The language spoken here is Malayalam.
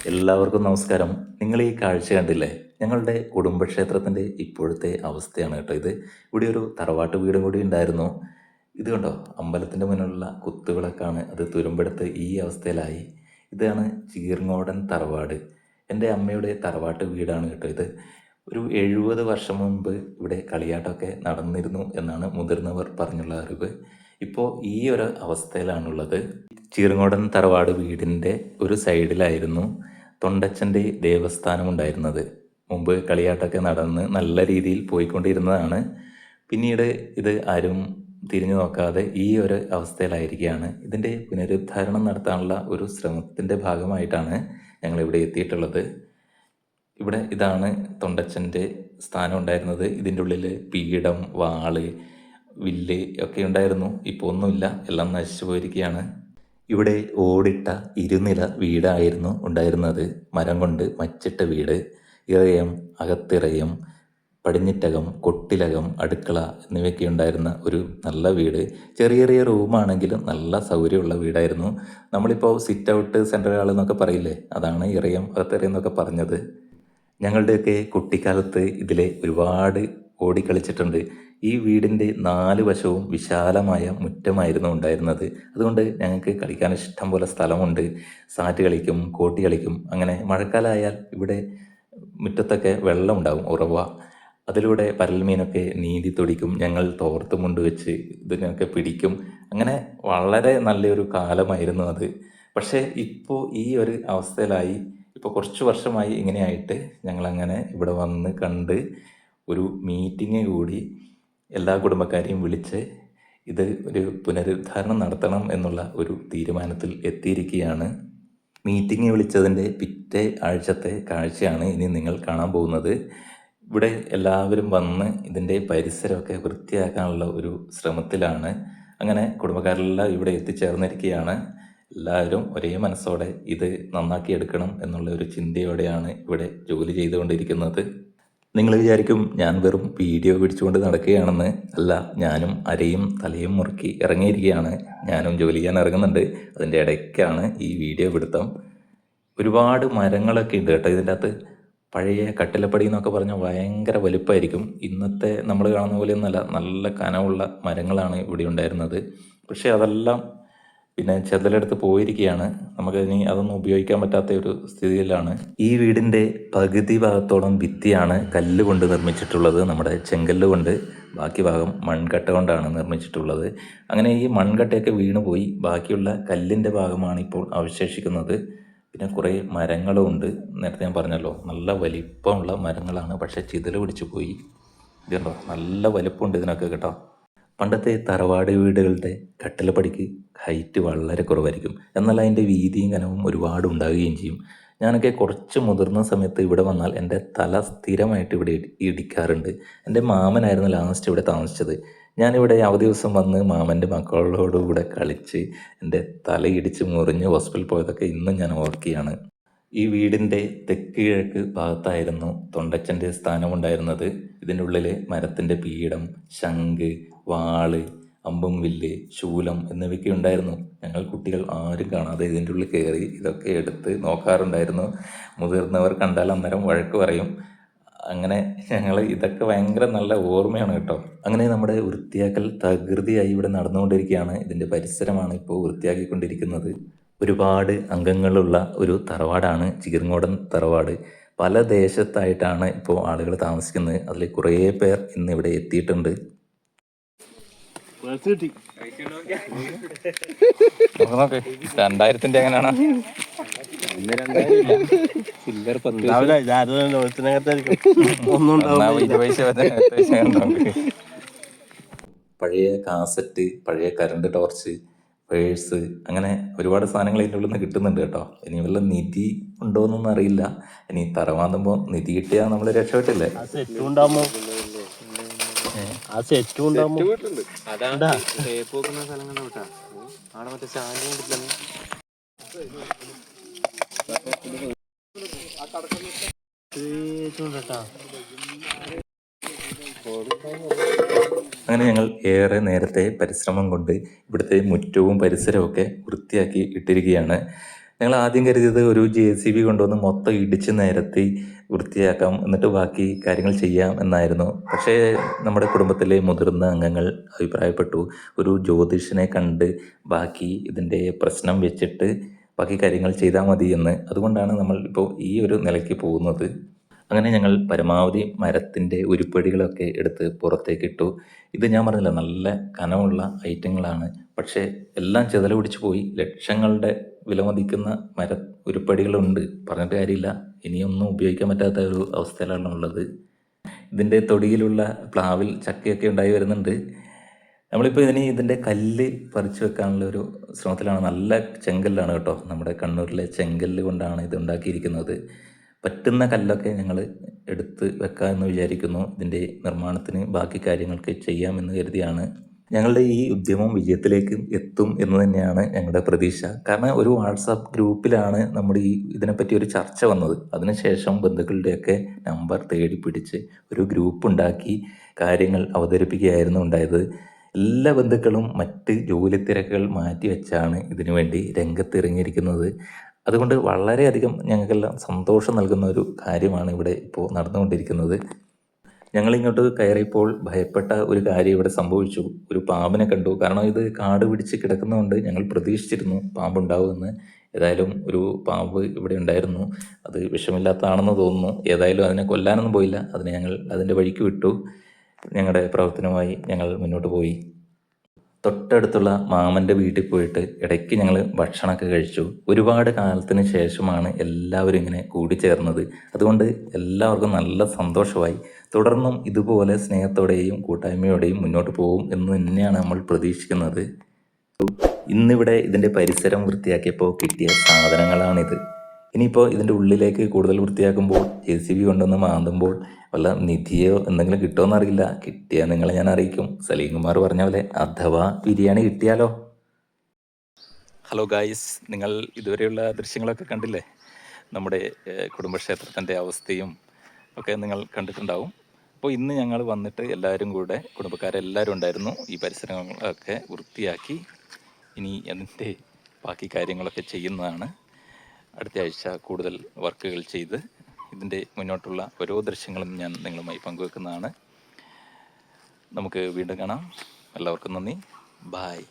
എല്ലാവർക്കും നമസ്കാരം. നിങ്ങൾ ഈ കാഴ്ച കണ്ടില്ലേ? ഞങ്ങളുടെ കുടുംബക്ഷേത്രത്തിൻ്റെ ഇപ്പോഴത്തെ അവസ്ഥയാണ് കേട്ടോ ഇത്. ഇവിടെ ഒരു തറവാട്ട് വീടും കൂടി ഉണ്ടായിരുന്നു. ഇത് കണ്ടോ, അമ്പലത്തിൻ്റെ മുന്നിലുള്ള കുത്തുവിളക്കാണ്, അത് തുരുമ്പെടുത്ത് ഈ അവസ്ഥയിലായി. ഇതാണ് ചീർങ്ങോടൻ തറവാട്. എൻ്റെ അമ്മയുടെ തറവാട്ട് വീടാണ് കേട്ടോ ഇത്. ഒരു 70 വർഷം മുൻപ് ഇവിടെ കളിയാട്ടമൊക്കെ നടന്നിരുന്നു എന്നാണ് മുതിർന്നവർ പറഞ്ഞുള്ള അറിവ്. ഇപ്പോൾ ഈ ഒരു അവസ്ഥയിലാണുള്ളത്. ചീർങ്ങോടൻ തറവാട് വീടിൻ്റെ ഒരു സൈഡിലായിരുന്നു തൊണ്ടച്ചൻ്റെ ദേവസ്ഥാനം ഉണ്ടായിരുന്നത്. മുമ്പ് കളിയാട്ടമൊക്കെ നടന്ന് നല്ല രീതിയിൽ പോയിക്കൊണ്ടിരുന്നതാണ്. പിന്നീട് ഇത് ആരും തിരിഞ്ഞു നോക്കാതെ ഈ ഒരു അവസ്ഥയിലായിരിക്കുകയാണ്. ഇതിൻ്റെ പുനരുദ്ധാരണം നടത്താനുള്ള ഒരു ശ്രമത്തിൻ്റെ ഭാഗമായിട്ടാണ് ഞങ്ങളിവിടെ എത്തിയിട്ടുള്ളത്. ഇവിടെ ഇതാണ് തൊണ്ടച്ചൻ്റെ സ്ഥാനം ഉണ്ടായിരുന്നത്. ഇതിൻ്റെ ഉള്ളിൽ പീഠം, വാള്, വില്ല് ഒക്കെ ഉണ്ടായിരുന്നു. ഇപ്പോൾ ഒന്നുമില്ല, എല്ലാം നശിച്ചു പോയിരിക്കുകയാണ്. ഇവിടെ ഓടിട്ട ഇരുനില വീടായിരുന്നു ഉണ്ടായിരുന്നത്. മരം കൊണ്ട് മച്ചിട്ട വീട്. ഇറയം, അകത്തിറയം, പടിഞ്ഞിറ്റകം, കൊട്ടിലകം, അടുക്കള എന്നിവയൊക്കെ ഉണ്ടായിരുന്ന ഒരു നല്ല വീട്. ചെറിയ ചെറിയ റൂമാണെങ്കിലും നല്ല സൗകര്യമുള്ള വീടായിരുന്നു. നമ്മളിപ്പോൾ സിറ്റ് ഔട്ട് സെൻട്രൽ ഹാൾ എന്നൊക്കെ പറയില്ലേ, അതാണ് ഇറയം, അകത്തിറയം എന്നൊക്കെ പറഞ്ഞത്. ഞങ്ങളുടെയൊക്കെ കുട്ടിക്കാലത്ത് ഇതിലെ ഒരുപാട് ഓടിക്കളിച്ചിട്ടുണ്ട്. ഈ വീടിൻ്റെ 4 വശവും വിശാലമായ മുറ്റമായിരുന്നു ഉണ്ടായിരുന്നത്. അതുകൊണ്ട് ഞങ്ങൾക്ക് കളിക്കാൻ ഇഷ്ടം പോലെ സ്ഥലമുണ്ട്. സാറ്റ് കളിക്കും, കോട്ടി കളിക്കും. അങ്ങനെ മഴക്കാലമായാൽ ഇവിടെ മുറ്റത്തൊക്കെ വെള്ളം ഉണ്ടാകും, ഉറവ. അതിലൂടെ പരൽമീനൊക്കെ നീന്തി തുടിക്കും. ഞങ്ങൾ തോർത്ത് മുണ്ട് വെച്ച് ഇതിനൊക്കെ പിടിക്കും. അങ്ങനെ വളരെ നല്ലൊരു കാലമായിരുന്നു അത്. പക്ഷേ ഇപ്പോൾ ഈ ഒരു അവസ്ഥയിലായി. ഇപ്പോൾ കുറച്ച് വർഷമായി ഇങ്ങനെയായിട്ട്. ഞങ്ങളങ്ങനെ ഇവിടെ വന്ന് കണ്ട് ഒരു മീറ്റിംഗ് കൂടി എല്ലാ കുടുംബക്കാരെയും വിളിച്ച് ഇത് ഒരു പുനരുദ്ധാരണം നടത്തണം എന്നുള്ള ഒരു തീരുമാനത്തിൽ എത്തിയിരിക്കുകയാണ്. മീറ്റിംഗ് വിളിച്ചതിൻ്റെ പിറ്റേ ആഴ്ചത്തെ കാഴ്ചയാണ് ഇനി നിങ്ങൾ കാണാൻ പോകുന്നത്. ഇവിടെ എല്ലാവരും വന്ന് ഇതിൻ്റെ പരിസരമൊക്കെ വൃത്തിയാക്കാനുള്ള ഒരു ശ്രമത്തിലാണ്. അങ്ങനെ കുടുംബക്കാരെല്ലാം ഇവിടെ എത്തിച്ചേർന്നിരിക്കുകയാണ്. എല്ലാവരും ഒരേ മനസ്സോടെ ഇത് നന്നാക്കി എടുക്കണം എന്നുള്ള ഒരു ചിന്തയോടെയാണ് ഇവിടെ ജോലി ചെയ്തുകൊണ്ടിരിക്കുന്നത്. നിങ്ങൾ വിചാരിക്കും ഞാൻ വെറും വീഡിയോ പിടിച്ചുകൊണ്ട് നടക്കുകയാണെന്ന്. അല്ല, ഞാനും അരയും തലയും മുറുക്കി ഇറങ്ങിയിരിക്കുകയാണ്. ഞാനും ജോലി ചെയ്യാൻ ഇറങ്ങുന്നുണ്ട്. അതിൻ്റെ ഇടയ്ക്കാണ് ഈ വീഡിയോ പിടുത്തം. ഒരുപാട് മരങ്ങളൊക്കെ ഉണ്ട് കേട്ടോ ഇതിൻ്റെ അകത്ത്. പഴയ കട്ടിലപ്പടി എന്നൊക്കെ പറഞ്ഞാൽ ഭയങ്കര വലുപ്പമായിരിക്കും. ഇന്നത്തെ നമ്മൾ കാണുന്ന പോലെയൊന്നുമല്ല, നല്ല കനമുള്ള മരങ്ങളാണ് ഇവിടെ ഉണ്ടായിരുന്നത്. പക്ഷേ അതെല്ലാം പിന്നെ ചെതലെടുത്ത് പോയിരിക്കുകയാണ്. നമുക്കിനി അതൊന്നും ഉപയോഗിക്കാൻ പറ്റാത്ത ഒരു സ്ഥിതിയിലാണ്. ഈ വീടിൻ്റെ പകുതി ഭാഗത്തോളം ഭിത്തിയാണ് കല്ല് കൊണ്ട് നിർമ്മിച്ചിട്ടുള്ളത്, നമ്മുടെ ചെങ്കല്ല് കൊണ്ട്. ബാക്കി ഭാഗം മൺകട്ട കൊണ്ടാണ് നിർമ്മിച്ചിട്ടുള്ളത്. അങ്ങനെ ഈ മൺകട്ടയൊക്കെ വീണുപോയി. ബാക്കിയുള്ള കല്ലിൻ്റെ ഭാഗമാണ് ഇപ്പോൾ അവശേഷിക്കുന്നത്. പിന്നെ കുറേ മരങ്ങളും ഉണ്ട്. നേരത്തെ ഞാൻ പറഞ്ഞല്ലോ, നല്ല വലിപ്പമുള്ള മരങ്ങളാണ്. പക്ഷേ ചിതല് പിടിച്ചു പോയി. ഇതുണ്ടോ, നല്ല വലിപ്പമുണ്ട് ഇതിനൊക്കെ കേട്ടോ. പണ്ടത്തെ തറവാട് വീടുകളുടെ കട്ടിലപ്പടിക്ക് ഹൈറ്റ് വളരെ കുറവായിരിക്കും. എന്നാൽ അതിൻ്റെ വീതിയും കനവും ഒരുപാട് ഉണ്ടാവുകയും ചെയ്യും. ഞാനൊക്കെ കുറച്ച് മുതിർന്ന സമയത്ത് ഇവിടെ വന്നാൽ എൻ്റെ തല സ്ഥിരമായിട്ട് ഇവിടെ ഇടിക്കാറുണ്ട്. എൻ്റെ മാമനായിരുന്നു ലാസ്റ്റ് ഇവിടെ താമസിച്ചത്. ഞാനിവിടെ അവധി ദിവസം വന്ന് മാമൻ്റെ മക്കളോടുകൂടെ കളിച്ച് എൻ്റെ തല ഇടിച്ച് മുറിഞ്ഞ് ഹോസ്പിറ്റലിൽ പോയതൊക്കെ ഇന്നും ഞാൻ ഓർക്കുകയാണ്. ഈ വീടിൻ്റെ തെക്ക് കിഴക്ക് ഭാഗത്തായിരുന്നു തൊണ്ടച്ചൻ്റെ സ്ഥാനമുണ്ടായിരുന്നത്. ഇതിൻ്റെ ഉള്ളിൽ മരത്തിൻ്റെ പീഠം, ശംഖ്, വാള്, അമ്പും വില്ല്, ശൂലം എന്നിവയൊക്കെ ഉണ്ടായിരുന്നു. ഞങ്ങൾ കുട്ടികൾ ആരും കാണാതെ ഇതിൻ്റെ ഉള്ളിൽ കയറി ഇതൊക്കെ എടുത്ത് നോക്കാറുണ്ടായിരുന്നു. മുതിർന്നവർ കണ്ടാൽ അന്നേരം വഴക്ക് പറയും. അങ്ങനെ ഞങ്ങൾ ഇതൊക്കെ ഭയങ്കര നല്ല ഓർമ്മയാണ് കേട്ടോ. അങ്ങനെ നമ്മുടെ വൃത്തിയാക്കൽ തകൃതിയായി ഇവിടെ നടന്നുകൊണ്ടിരിക്കുകയാണ്. ഇതിൻ്റെ പരിസരമാണ് ഇപ്പോൾ വൃത്തിയാക്കിക്കൊണ്ടിരിക്കുന്നത്. ഒരുപാട് അംഗങ്ങളുള്ള ഒരു തറവാടാണ് ചീർങ്ങോടൻ തറവാട്. പല ദേശത്തായിട്ടാണ് ഇപ്പോൾ ആളുകൾ താമസിക്കുന്നത്. അതിൽ കുറേ പേർ ഇന്നിവിടെ എത്തിയിട്ടുണ്ട്. രണ്ടായിരത്തിൻ്റെ എങ്ങനെയാണ്? പഴയ കാസറ്റ്, പഴയ കറണ്ട് ടോർച്ച്, പേഴ്സ്, അങ്ങനെ ഒരുപാട് സാധനങ്ങൾ ഇതിൻ്റെ ഉള്ളിൽ നിന്ന് കിട്ടുന്നുണ്ട് കേട്ടോ. ഇനി വല്ല നിധി ഉണ്ടോയെന്നൊന്നും അറിയില്ല. ഇനി തറവാന്നുമ്പോൾ നിധി കിട്ടിയാൽ നമ്മൾ രക്ഷപ്പെട്ടില്ലേ. അങ്ങനെ ഞങ്ങൾ ഏറെ നേരത്തെ പരിശ്രമം കൊണ്ട് ഇവിടുത്തെ മുറ്റവും പരിസരമൊക്കെ വൃത്തിയാക്കി ഇട്ടിരിക്കുകയാണ്. ഞങ്ങൾ ആദ്യം കരുതിയത് ഒരു JCB കൊണ്ടുവന്ന് മൊത്തം ഇടിച്ച് നിരത്തി വൃത്തിയാക്കാം, എന്നിട്ട് ബാക്കി കാര്യങ്ങൾ ചെയ്യാം എന്നായിരുന്നു. പക്ഷേ നമ്മുടെ കുടുംബത്തിലെ മുതിർന്ന അംഗങ്ങൾ അഭിപ്രായപ്പെട്ടു ഒരു ജ്യോതിഷനെ കണ്ട് ബാക്കി ഇതിൻ്റെ പ്രശ്നം വെച്ചിട്ട് ബാക്കി കാര്യങ്ങൾ ചെയ്താൽ മതി എന്ന്. അതുകൊണ്ടാണ് നമ്മൾ ഇപ്പോൾ ഈ ഒരു നിലയ്ക്ക് പോകുന്നത്. അങ്ങനെ ഞങ്ങൾ പരമാവധി മരത്തിൻ്റെ ഉരുപ്പടികളൊക്കെ എടുത്ത് പുറത്തേക്കിട്ടു. ഇത് ഞാൻ പറഞ്ഞില്ല, നല്ല കനമുള്ള ഐറ്റങ്ങളാണ്. പക്ഷേ എല്ലാം ചെതല പിടിച്ച് പോയി. ലക്ഷങ്ങളുടെ വിലമതിക്കുന്ന ഉരുപ്പടികളുണ്ട്, പറഞ്ഞിട്ട് കാര്യമില്ല. ഇനിയൊന്നും ഉപയോഗിക്കാൻ പറ്റാത്ത ഒരു അവസ്ഥയിലാണ് ഉള്ളത്. ഇതിൻ്റെ തൊടിയിലുള്ള പ്ലാവിൽ ചക്കയൊക്കെ ഉണ്ടായി വരുന്നുണ്ട്. നമ്മളിപ്പോൾ ഇതിൻ്റെ കല്ല് പറിച്ചു വെക്കാനുള്ള ഒരു ശ്രമത്തിലാണ്. നല്ല ചെങ്കല്ലാണ് കേട്ടോ, നമ്മുടെ കണ്ണൂരിലെ ചെങ്കല്ല് കൊണ്ടാണ് ഇത് ഉണ്ടാക്കിയിരിക്കുന്നത്. പറ്റുന്ന കല്ലൊക്കെ ഞങ്ങൾ എടുത്ത് വെക്കാമെന്ന് വിചാരിക്കുന്നു. ഇതിൻ്റെ നിർമ്മാണത്തിന് ബാക്കി കാര്യങ്ങൾക്ക് ചെയ്യാമെന്ന് കരുതിയാണ്. ഞങ്ങളുടെ ഈ ഉദ്യമം വിജയത്തിലേക്ക് എത്തും എന്ന് തന്നെയാണ് ഞങ്ങളുടെ പ്രതീക്ഷ. കാരണം ഒരു വാട്സാപ്പ് ഗ്രൂപ്പിലാണ് നമ്മുടെ ഇതിനെപ്പറ്റി ഒരു ചർച്ച വന്നത്. അതിനുശേഷം ബന്ധുക്കളുടെയൊക്കെ നമ്പർ തേടി പിടിച്ച് ഒരു ഗ്രൂപ്പ് ഉണ്ടാക്കി കാര്യങ്ങൾ അവതരിപ്പിക്കുകയായിരുന്നു ഉണ്ടായത്. എല്ലാ ബന്ധുക്കളും മറ്റ് ജോലി തിരക്കുകൾ മാറ്റി വെച്ചാണ് ഇതിനു വേണ്ടി രംഗത്തിറങ്ങിയിരിക്കുന്നത്. അതുകൊണ്ട് വളരെയധികം ഞങ്ങൾക്കെല്ലാം സന്തോഷം നൽകുന്ന ഒരു കാര്യമാണ് ഇവിടെ ഇപ്പോൾ നടന്നുകൊണ്ടിരിക്കുന്നത്. ഞങ്ങളിങ്ങോട്ട് കയറിയപ്പോൾ ഭയപ്പെട്ട ഒരു കാര്യം ഇവിടെ സംഭവിച്ചു. ഒരു പാമ്പിനെ കണ്ടു. കാരണം ഇത് കാട് പിടിച്ച് കിടക്കുന്നതുകൊണ്ട് ഞങ്ങൾ പ്രതീക്ഷിച്ചിരുന്നു പാമ്പുണ്ടാവുമെന്ന്. ഏതായാലും ഒരു പാമ്പ് ഇവിടെ ഉണ്ടായിരുന്നു. അത് വിഷമില്ലാത്തതാണെന്ന് തോന്നുന്നു. ഏതായാലും അതിനെ കൊല്ലാനൊന്നും പോയില്ല. അതിനെ ഞങ്ങൾ അതിൻ്റെ വഴിക്ക് വിട്ടു. ഞങ്ങളുടെ പ്രവർത്തനവുമായി ഞങ്ങൾ മുന്നോട്ട് പോയി. തൊട്ടടുത്തുള്ള മാമൻ്റെ വീട്ടിൽ പോയിട്ട് ഇടയ്ക്ക് ഞങ്ങൾ ഭക്ഷണമൊക്കെ കഴിച്ചു. ഒരുപാട് കാലത്തിന് ശേഷമാണ് എല്ലാവരും ഇങ്ങനെ കൂടിച്ചേർന്നത്. അതുകൊണ്ട് എല്ലാവർക്കും നല്ല സന്തോഷമായി. തുടർന്നും ഇതുപോലെ സ്നേഹത്തോടെയും കൂട്ടായ്മയോടെയും മുന്നോട്ട് പോകും എന്ന് തന്നെയാണ് നമ്മൾ പ്രതീക്ഷിക്കുന്നത്. ഇന്നിവിടെ ഇതിൻ്റെ പരിസരം വൃത്തിയാക്കിയപ്പോൾ കിട്ടിയ സാധനങ്ങളാണിത്. ഇനിയിപ്പോൾ ഇതിൻ്റെ ഉള്ളിലേക്ക് കൂടുതൽ വൃത്തിയാക്കുമ്പോൾ JCB കൊണ്ടൊന്ന് മാന്തുമ്പോൾ വല്ല നിധിയോ എന്തെങ്കിലും കിട്ടുമോ അറിയില്ല. കിട്ടിയാൽ നിങ്ങളെ ഞാൻ അറിയിക്കും. സലീം കുമാർ പറഞ്ഞ പോലെ അഥവാ ബിരിയാണി കിട്ടിയാലോ. ഹലോ ഗായ്സ്, നിങ്ങൾ ഇതുവരെയുള്ള ദൃശ്യങ്ങളൊക്കെ കണ്ടില്ലേ? നമ്മുടെ കുടുംബക്ഷേത്രത്തിൻ്റെ അവസ്ഥയും ഒക്കെ നിങ്ങൾ കണ്ടിട്ടുണ്ടാവും. അപ്പോൾ ഇന്ന് ഞങ്ങൾ വന്നിട്ട് എല്ലാവരും കൂടെ, കുടുംബക്കാരെല്ലാവരും ഉണ്ടായിരുന്നു. ഈ പരിസരങ്ങളൊക്കെ വൃത്തിയാക്കി ഇനി അതിൻ്റെ ബാക്കി കാര്യങ്ങളൊക്കെ ചെയ്യുന്നതാണ്. അടുത്ത ആഴ്ച കൂടുതൽ വർക്കുകൾ ചെയ്ത് ഇതിൻ്റെ മുന്നോട്ടുള്ള ഓരോ ദൃശ്യങ്ങളും ഞാൻ നിങ്ങളുമായി പങ്കുവെക്കുന്നതാണ്. നമുക്ക് വീണ്ടും കാണാം. എല്ലാവർക്കും നന്ദി. ബായ്.